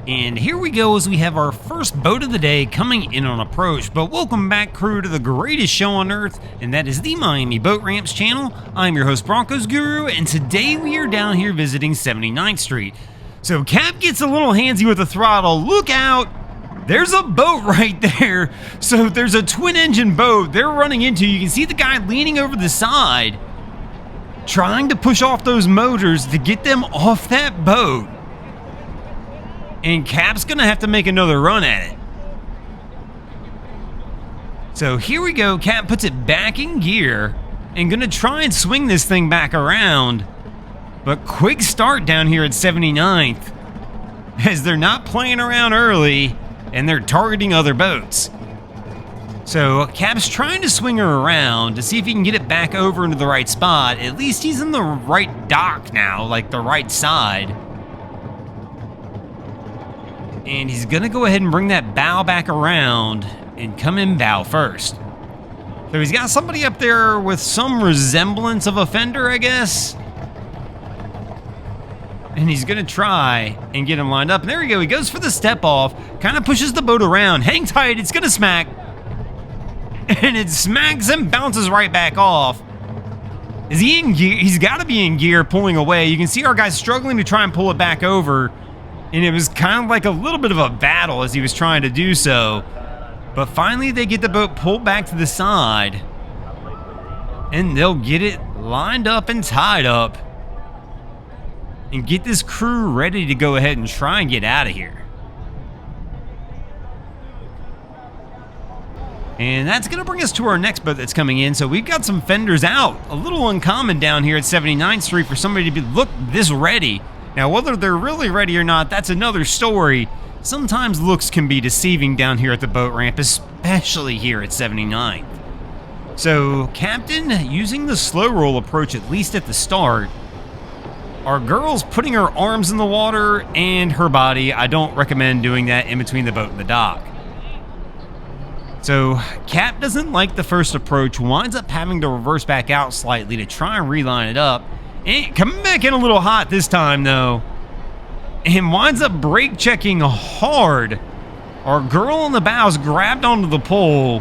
And here we go as we have our first boat of the day coming in on approach. But welcome back, crew, to the greatest show on earth, and that is the Miami Boat Ramps channel. I'm your host, Broncos Guru, and today we are down here visiting 79th Street. So Cap gets a little handsy with the throttle. Look out! There's a boat right there. So there's a twin-engine boat they're running into. You can see the guy leaning over the side, trying to push off those motors to get them off that boat. And Cap's gonna have to make another run at it. So here we go. Cap puts it back in gear and gonna try and swing this thing back around. But quick start down here at 79th, as they're not playing around early and they're targeting other boats. So Cap's trying to swing her around to see if he can get it back over into the right spot. At least he's in the right dock now, like the right side. And he's gonna go ahead and bring that bow back around and come in bow first. So he's got somebody up there with some resemblance of a fender, I guess. And he's gonna try and get him lined up. And there we go, he goes for the step off, kind of pushes the boat around. Hang tight, it's gonna smack. And it smacks and bounces right back off. Is he in gear? He's gotta be in gear, pulling away. You can see our guy struggling to try and pull it back over. And it was kind of like a little bit of a battle as he was trying to do so. But finally they get the boat pulled back to the side. And they'll get it lined up and tied up. And get this crew ready to go ahead and try and get out of here. And that's going to bring us to our next boat that's coming in. So we've got some fenders out. A little uncommon down here at 79th Street for somebody to look this ready. Now, whether they're really ready or not, that's another story. Sometimes looks can be deceiving down here at the boat ramp, especially here at 79th. So, Captain, using the slow roll approach, at least at the start, our girl's putting her arms in the water and her body. I don't recommend doing that in between the boat and the dock. So, Cap doesn't like the first approach, winds up having to reverse back out slightly to try and reline it up. And coming back in a little hot this time, though, and winds up brake checking hard. Our girl on the bows grabbed onto the pole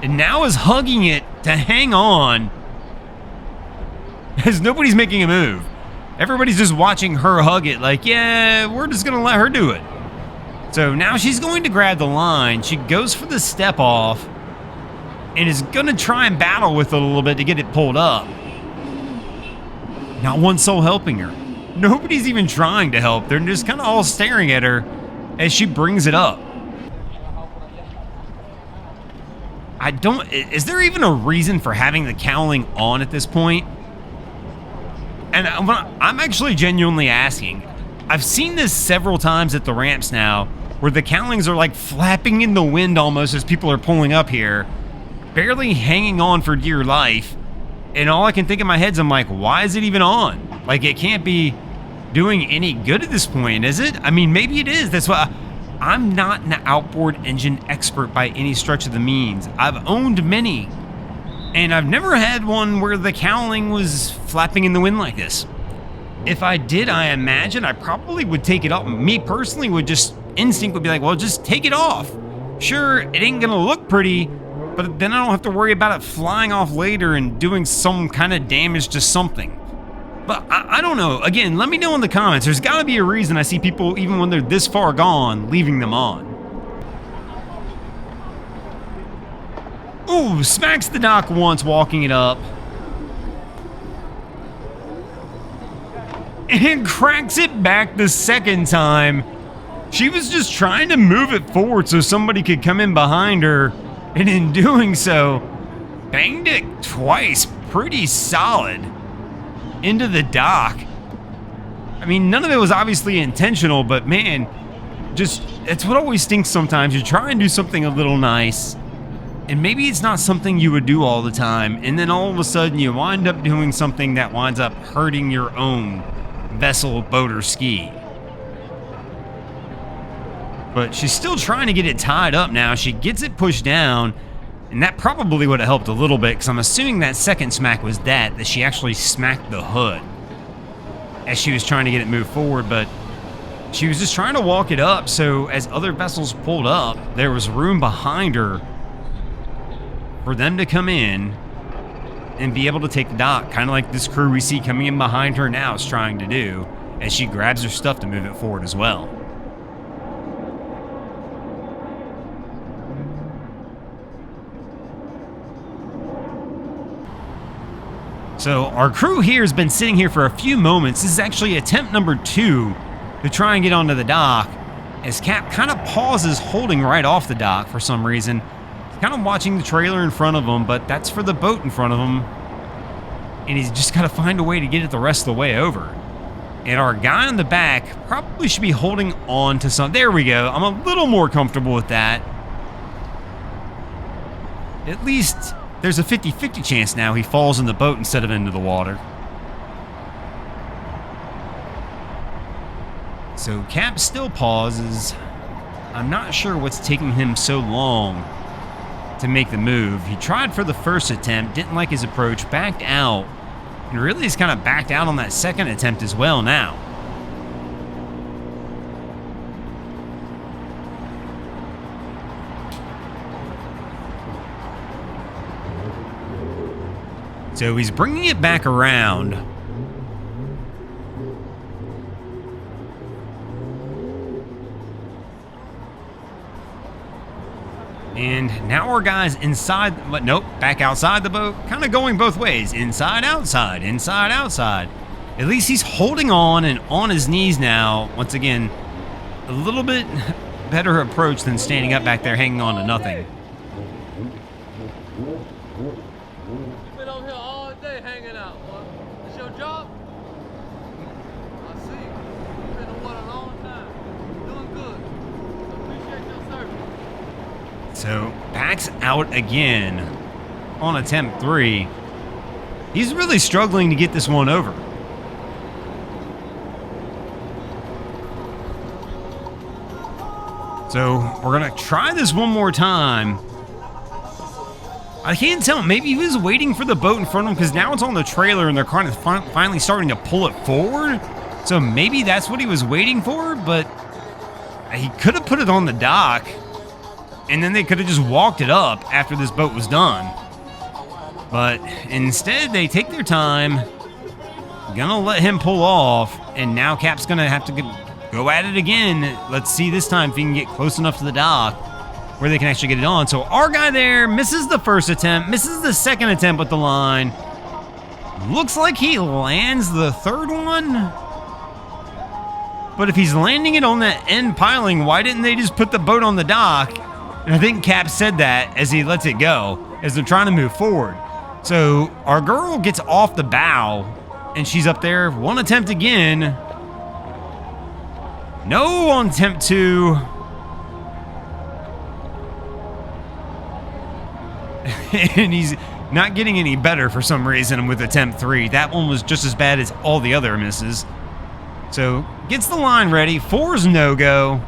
and now is hugging it to hang on, as nobody's making a move. Everybody's just watching her hug it like, yeah, we're just gonna let her do it. So now she's going to grab the line. She goes for the step off and is gonna try and battle with it a little bit to get it pulled up. Not one soul helping her. Nobody's even trying to help. They're just kind of all staring at her as she brings it up. Is there even a reason for having the cowling on at this point? And I'm actually genuinely asking. I've seen this several times at the ramps now, where the cowlings are like flapping in the wind almost as people are pulling up here, barely hanging on for dear life. And all I can think in my head is, I'm like, why is it even on? Like, it can't be doing any good at this point, is it? I mean, maybe it is. That's why I'm not an outboard engine expert by any stretch of the means. I've owned many, and I've never had one where the cowling was flapping in the wind like this. If I did, I imagine I probably would take it off. Me personally would just, instinct would be like, well, just take it off. Sure, it ain't gonna look pretty, but then I don't have to worry about it flying off later and doing some kind of damage to something. But I don't know. Again, let me know in the comments. There's got to be a reason I see people, even when they're this far gone, leaving them on. Ooh, smacks the dock once walking it up. And cracks it back the second time. She was just trying to move it forward so somebody could come in behind her. And in doing so, banged it twice, pretty solid, into the dock. I mean, none of it was obviously intentional, but man, just, it's what always stinks sometimes. You try and do something a little nice, and maybe it's not something you would do all the time, and then all of a sudden you wind up doing something that winds up hurting your own vessel, boat, or ski. But she's still trying to get it tied up now. She gets it pushed down, and that probably would have helped a little bit, because I'm assuming that second smack was that she actually smacked the hood as she was trying to get it moved forward. But she was just trying to walk it up, so as other vessels pulled up, there was room behind her for them to come in and be able to take the dock, kind of like this crew we see coming in behind her now is trying to do, as she grabs her stuff to move it forward as well. So our crew here has been sitting here for a few moments. This is actually attempt number 2 to try and get onto the dock, as Cap kind of pauses holding right off the dock for some reason. He's kind of watching the trailer in front of him, but that's for the boat in front of him. And he's just got to find a way to get it the rest of the way over. And our guy in the back probably should be holding on to something. There we go. I'm a little more comfortable with that. At least there's a 50-50 chance now he falls in the boat instead of into the water. So Cap still pauses. I'm not sure what's taking him so long to make the move. He tried for the first attempt, didn't like his approach, backed out, and really he's kind of backed out on that second attempt as well now. So he's bringing it back around. And now our guy's inside, but nope, back outside the boat, kind of going both ways, inside, outside, inside, outside. At least he's holding on and on his knees now. Once again, a little bit better approach than standing up back there hanging on to nothing. Been over here all day hanging out, boy. It's your job? I see. You've been in the water a long time. Doing good. So appreciate your service. So backs out again on attempt 3. He's really struggling to get this one over. So we're gonna try this one more time. I can't tell, maybe he was waiting for the boat in front of him because now it's on the trailer and they're kind of finally starting to pull it forward. So maybe that's what he was waiting for, but he could have put it on the dock and then they could have just walked it up after this boat was done. But instead they take their time, gonna let him pull off, and now Cap's gonna have to go at it again. Let's see this time if he can get close enough to the dock where they can actually get it on. So our guy there misses the first attempt, misses the second attempt with the line. Looks like he lands the third one. But if he's landing it on that end piling, why didn't they just put the boat on the dock? And I think Cap said that as he lets it go, as they're trying to move forward. So our girl gets off the bow, and she's up there. One attempt again. No on attempt 2. And he's not getting any better for some reason with attempt 3. That one was just as bad as all the other misses. So gets the line ready. 4's no-go.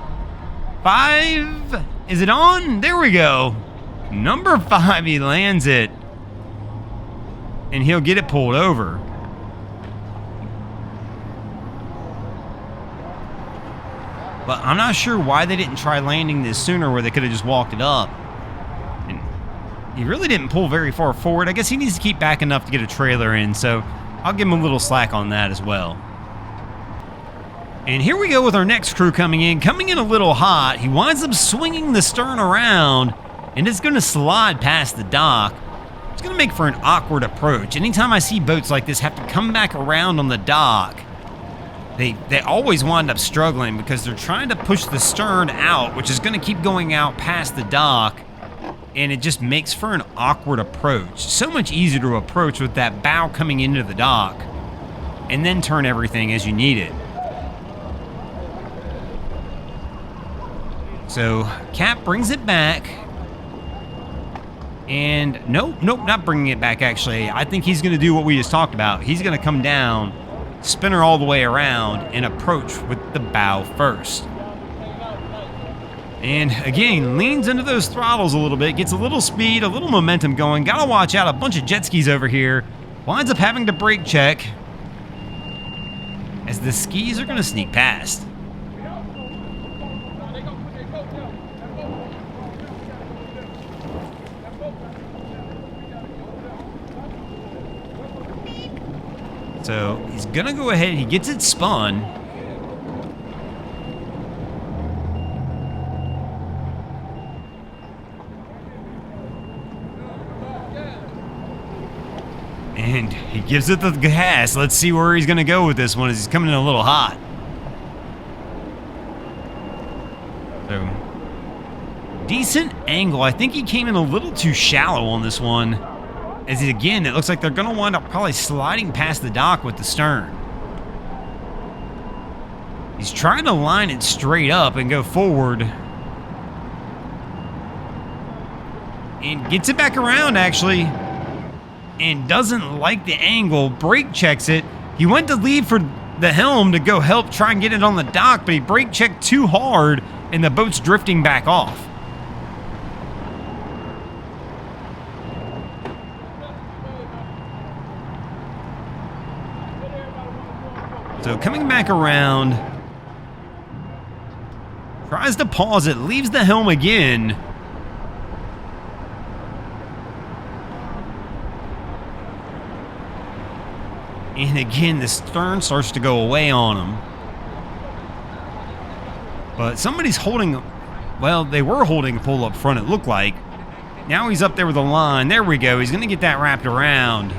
5, is it on? There we go. Number 5, he lands it. And he'll get it pulled over. But I'm not sure why they didn't try landing this sooner where they could have just walked it up. And he really didn't pull very far forward. I guess he needs to keep back enough to get a trailer in, so I'll give him a little slack on that as well. And here we go with our next crew coming in a little hot. He winds up swinging the stern around, and it's going to slide past the dock. It's going to make for an awkward approach. Anytime I see boats like this have to come back around on the dock, they always wind up struggling because they're trying to push the stern out, which is going to keep going out past the dock, and it just makes for an awkward approach. So much easier to approach with that bow coming into the dock, and then turn everything as you need it. So Cap brings it back, and nope, not bringing it back actually. I think he's going to do what we just talked about. He's going to come down, spin her all the way around, and approach with the bow first. And again, leans into those throttles a little bit, gets a little speed, a little momentum going. Gotta watch out, a bunch of jet skis over here. Winds up having to brake check as the skis are going to sneak past. So he's gonna go ahead, he gets it spun. And he gives it the gas. Let's see where he's gonna go with this one, as he's coming in a little hot. So, decent angle. I think he came in a little too shallow on this one. As again, it looks like they're gonna wind up probably sliding past the dock with the stern. He's trying to line it straight up and go forward. And gets it back around, actually. And doesn't like the angle. Brake checks it. He went to leave for the helm to go help try and get it on the dock, but he brake checked too hard, and the boat's drifting back off. So coming back around, tries to pause it, leaves the helm again. And again, the stern starts to go away on him. But somebody's holding, well, they were holding a pole up front, it looked like. Now he's up there with the line. There we go. He's going to get that wrapped around.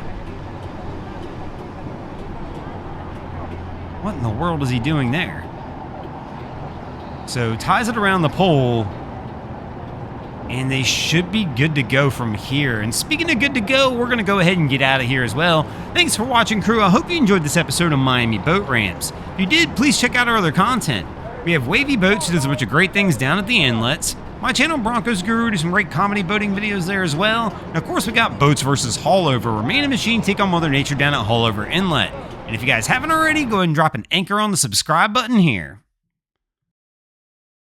What in the world is he doing there? So ties it around the pole. And they should be good to go from here. And speaking of good to go, we're going to go ahead and get out of here as well. Thanks for watching, crew. I hope you enjoyed this episode of Miami Boat Ramps. If you did, please check out our other content. We have Wavy Boats, who does a bunch of great things down at the inlets. My channel, Broncos Guru, does some great comedy boating videos there as well. And of course, we got Boats vs. Haulover, where man and machine take on Mother Nature down at Haulover Inlet. And if you guys haven't already, go ahead and drop an anchor on the subscribe button here.